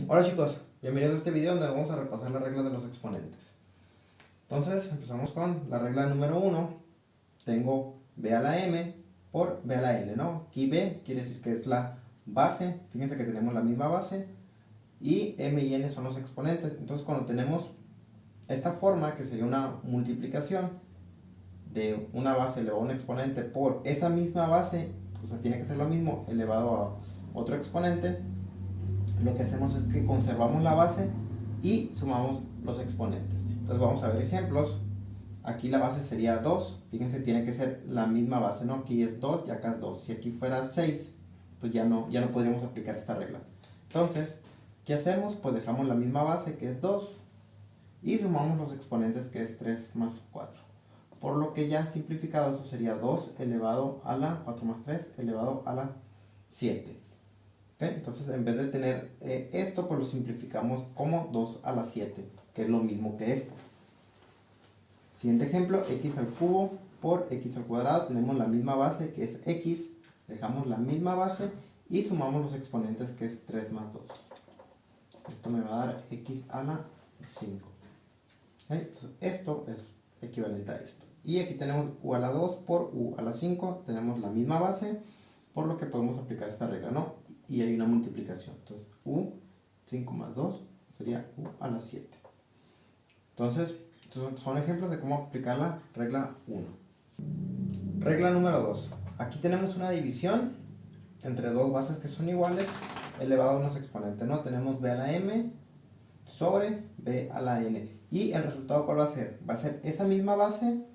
Hola chicos, bienvenidos a este video donde vamos a repasar las reglas de los exponentes. Entonces empezamos con la regla número 1. Tengo b a la m por b a la n, ¿no? Aquí b quiere decir que es la base, fíjense que tenemos la misma base, y m y n son los exponentes. Entonces cuando tenemos esta forma, que sería una multiplicación de una base elevado a un exponente por esa misma base, o sea, tiene que ser lo mismo elevado a otro exponente, lo que hacemos es que conservamos la base y sumamos los exponentes. Entonces vamos a ver ejemplos. Aquí la base sería 2, fíjense, tiene que ser la misma base, ¿no? Aquí es 2 y acá es 2. Si aquí fuera 6, pues ya no podríamos aplicar esta regla. Entonces, ¿qué hacemos? Pues dejamos la misma base, que es 2, y sumamos los exponentes, que es 3 más 4. Por lo que ya simplificado, eso sería 2 elevado a la 4 más 3 elevado a la 7. ¿Okay? Entonces, en vez de tener esto, pues lo simplificamos como 2 a la 7, que es lo mismo que esto. Siguiente ejemplo, x al cubo por x al cuadrado. Tenemos la misma base, que es x. Dejamos la misma base y sumamos los exponentes, que es 3 más 2. Esto me va a dar x a la 5. ¿Okay? Entonces, esto es equivalente a esto. Y aquí tenemos u a la 2 por u a la 5. Tenemos la misma base, por lo que podemos aplicar esta regla, ¿no? Y hay una multiplicación. Entonces, u, 5 más 2 sería u a la 7. Entonces, estos son ejemplos de cómo aplicar la regla 1. Regla número 2. Aquí tenemos una división entre dos bases que son iguales, elevado a unos exponentes, ¿no? Tenemos b a la m sobre b a la n. Y el resultado, ¿cuál va a ser? Va a ser esa misma base,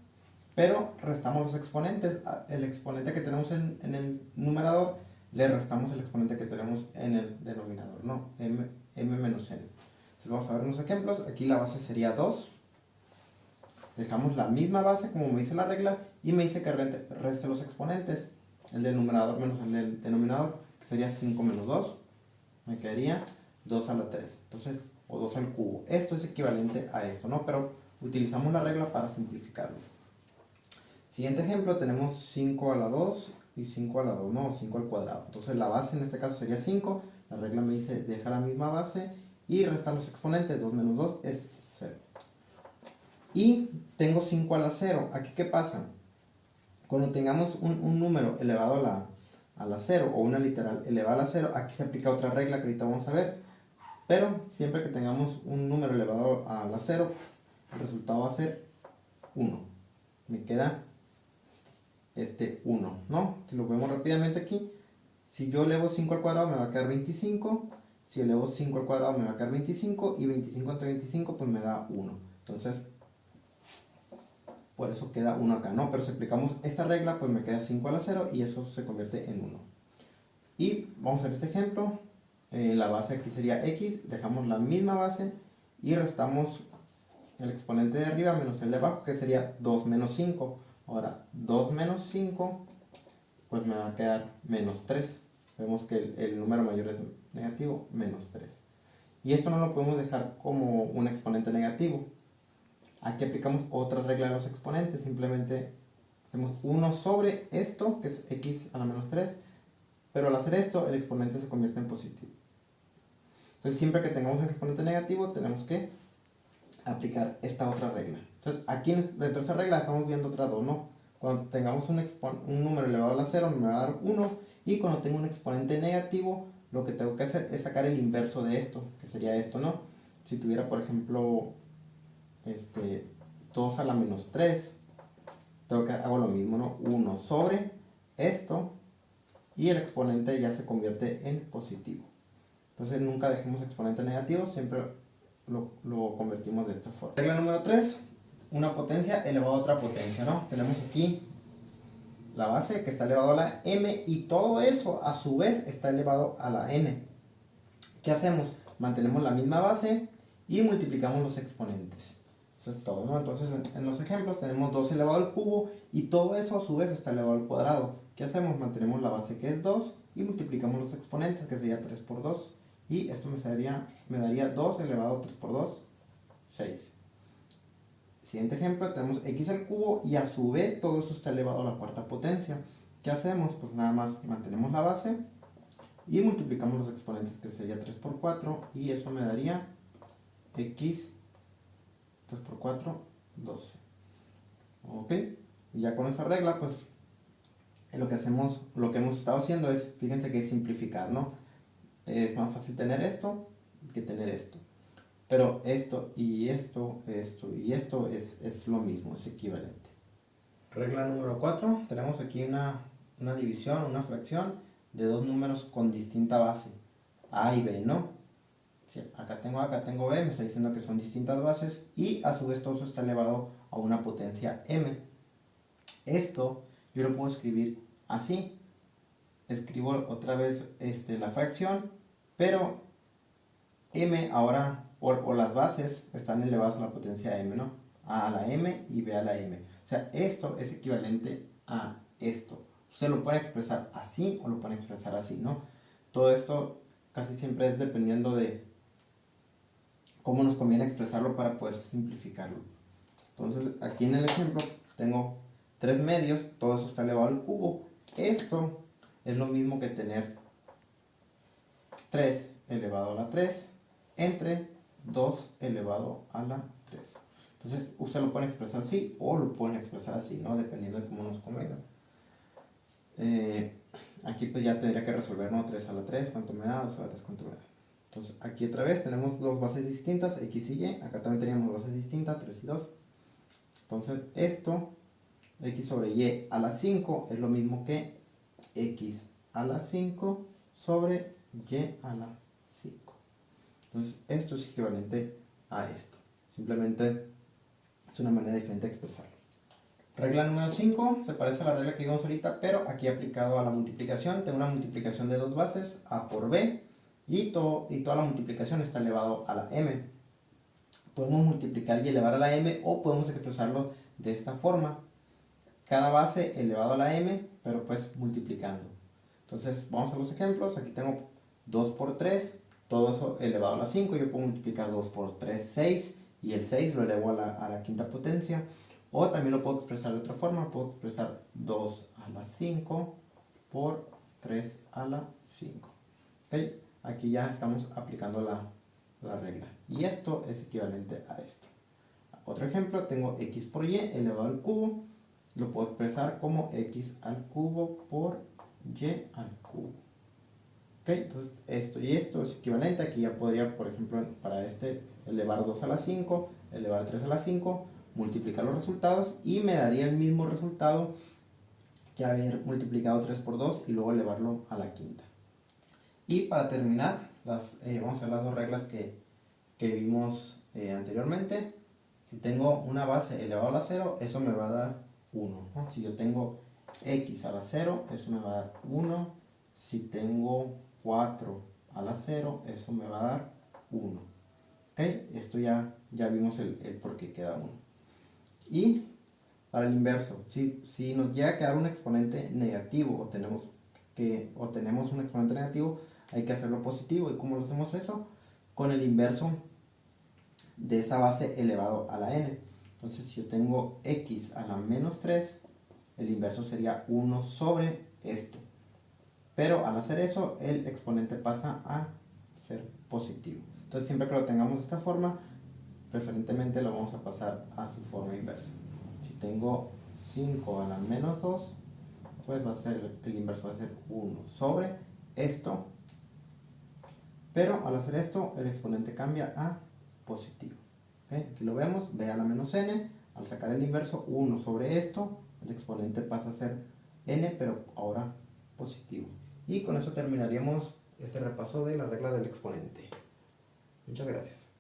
pero restamos los exponentes. El exponente que tenemos en el numerador, le restamos el exponente que tenemos en el denominador, ¿no? m menos n. Entonces vamos a ver unos ejemplos. Aquí la base sería 2. Dejamos la misma base como me dice la regla y me dice que reste los exponentes, el del numerador menos el del denominador, que sería 5 menos 2, me quedaría 2 a la 3, entonces, o 2 al cubo. Esto es equivalente a esto, ¿no? Pero utilizamos la regla para simplificarlo. Siguiente ejemplo, tenemos 5 a la 2 y 5 a la 2, ¿no? 5 al cuadrado. Entonces la base en este caso sería 5, la regla me dice deja la misma base y restar los exponentes, 2 menos 2 es 0. Y tengo 5 a la 0. ¿Aquí qué pasa? Cuando tengamos un número elevado a la 0 o una literal elevada a la 0, aquí se aplica otra regla que ahorita vamos a ver. Pero siempre que tengamos un número elevado a la 0, el resultado va a ser 1. Me queda 1, ¿no? Si lo vemos rápidamente aquí, si yo elevo 5 al cuadrado me va a quedar 25. Si elevo 5 al cuadrado me va a quedar 25. Y 25 entre 25 pues me da 1. Entonces, por eso queda 1 acá, ¿no? Pero si aplicamos esta regla, pues me queda 5 a la 0 y eso se convierte en 1. Y vamos a ver este ejemplo. La base aquí sería x, dejamos la misma base y restamos el exponente de arriba menos el de abajo, que sería 2 menos 5. Ahora, 2 menos 5, pues me va a quedar menos 3. Vemos que el número mayor es negativo, menos 3. Y esto no lo podemos dejar como un exponente negativo. Aquí aplicamos otra regla de los exponentes, simplemente hacemos 1 sobre esto, que es x a la menos 3, pero al hacer esto el exponente se convierte en positivo. Entonces siempre que tengamos un exponente negativo tenemos que aplicar esta otra regla. Entonces aquí dentro de esa regla estamos viendo otra dos, ¿no? Cuando tengamos un número elevado a la 0 me va a dar 1, y cuando tengo un exponente negativo lo que tengo que hacer es sacar el inverso de esto, que sería esto, ¿no? Si tuviera, por ejemplo, 2 a la menos 3, hago lo mismo, ¿no? 1 sobre esto, y el exponente ya se convierte en positivo. Entonces nunca dejemos exponente negativo, siempre lo convertimos de esta forma. Regla número 3, una potencia elevado a otra potencia, ¿no? Tenemos aquí la base que está elevado a la m y todo eso a su vez está elevado a la n. ¿Qué hacemos? Mantenemos la misma base y multiplicamos los exponentes. Eso es todo, ¿no? Entonces en los ejemplos tenemos 2 elevado al cubo y todo eso a su vez está elevado al cuadrado. ¿Qué hacemos? Mantenemos la base, que es 2, y multiplicamos los exponentes, que sería 3 por 2. Y esto me daría 2 elevado a 3 por 2, 6. Siguiente ejemplo, tenemos x al cubo y a su vez todo eso está elevado a la cuarta potencia. ¿Qué hacemos? Pues nada más mantenemos la base y multiplicamos los exponentes, que sería 3 por 4, y eso me daría x 3 por 4, 12. Ok, y ya con esa regla, pues lo que hemos estado haciendo es, fíjense que es simplificar, ¿no? Es más fácil tener esto que tener esto. Pero esto y esto, esto y esto es lo mismo, es equivalente. Regla número 4, tenemos aquí una división, una fracción de dos números con distinta base, A y B, ¿no? Sí, acá tengo B, me está diciendo que son distintas bases y a su vez todo eso está elevado a una potencia M. Esto yo lo puedo escribir así. Escribo otra vez la fracción, pero M ahora, o las bases están elevadas a la potencia M, ¿no? A la M y B a la M. O sea, esto es equivalente a esto. Usted lo puede expresar así o lo puede expresar así, ¿no? Todo esto casi siempre es dependiendo de cómo nos conviene expresarlo para poder simplificarlo. Entonces, aquí en el ejemplo tengo 3 medios, todo eso está elevado al cubo. Esto es lo mismo que tener 3 elevado a la 3 entre 2 elevado a la 3. Entonces, usted lo puede expresar así o lo pueden expresar así, ¿no? Dependiendo de cómo nos convenga. Aquí pues ya tendría que resolver, ¿no? 3 a la 3, ¿cuánto me da? 2 a la 3, ¿cuánto me da? Entonces, aquí otra vez tenemos dos bases distintas, x y y. Acá también teníamos bases distintas, 3 y 2. Entonces, esto, x sobre y a la 5, es lo mismo que x a la 5 sobre y a la 5. Entonces, esto es equivalente a esto. Simplemente es una manera diferente de expresarlo. Regla número 5, se parece a la regla que vimos ahorita, pero aquí aplicado a la multiplicación. Tengo una multiplicación de dos bases, a por b, y toda la multiplicación está elevado a la m. Podemos multiplicar y elevar a la m, o podemos expresarlo de esta forma. Cada base elevado a la m, pero pues multiplicando. Entonces, vamos a los ejemplos. Aquí tengo 2 por 3, todo eso elevado a la 5. Yo puedo multiplicar 2 por 3, 6, y el 6 lo elevo a la quinta potencia. O también lo puedo expresar de otra forma. Puedo expresar 2 a la 5 por 3 a la 5. ¿Okay? Aquí ya estamos aplicando la regla. Y esto es equivalente a esto. Otro ejemplo, tengo x por y elevado al cubo. Lo puedo expresar como x al cubo por y al cubo. ¿Okay? Entonces esto y esto es equivalente. Aquí ya podría, por ejemplo, para este elevar 2 a la 5, elevar 3 a la 5, multiplicar los resultados y me daría el mismo resultado que haber multiplicado 3 por 2 y luego elevarlo a la quinta. Y para terminar, vamos a ver las dos reglas que vimos anteriormente. Si tengo una base elevado a la 0, eso me va a dar 1, ¿no? Si yo tengo x a la 0, eso me va a dar 1. Si tengo 4 a la 0, eso me va a dar 1. ¿Okay? Esto ya vimos el por qué queda 1. Y para el inverso, si nos llega a quedar un exponente negativo o tenemos un exponente negativo, hay que hacerlo positivo. ¿Y cómo lo hacemos eso? Con el inverso de esa base elevado a la n. Entonces, si yo tengo x a la menos 3, el inverso sería 1 sobre esto. Pero al hacer eso, el exponente pasa a ser positivo. Entonces, siempre que lo tengamos de esta forma, preferentemente lo vamos a pasar a su forma inversa. Si tengo 5 a la menos 2, pues el inverso va a ser 1 sobre esto. Pero al hacer esto, el exponente cambia a positivo. ¿Okay? Aquí lo vemos, b a la menos n. Al sacar el inverso, 1 sobre esto, el exponente pasa a ser n, pero ahora positivo. Y con eso terminaríamos este repaso de la regla del exponente. Muchas gracias.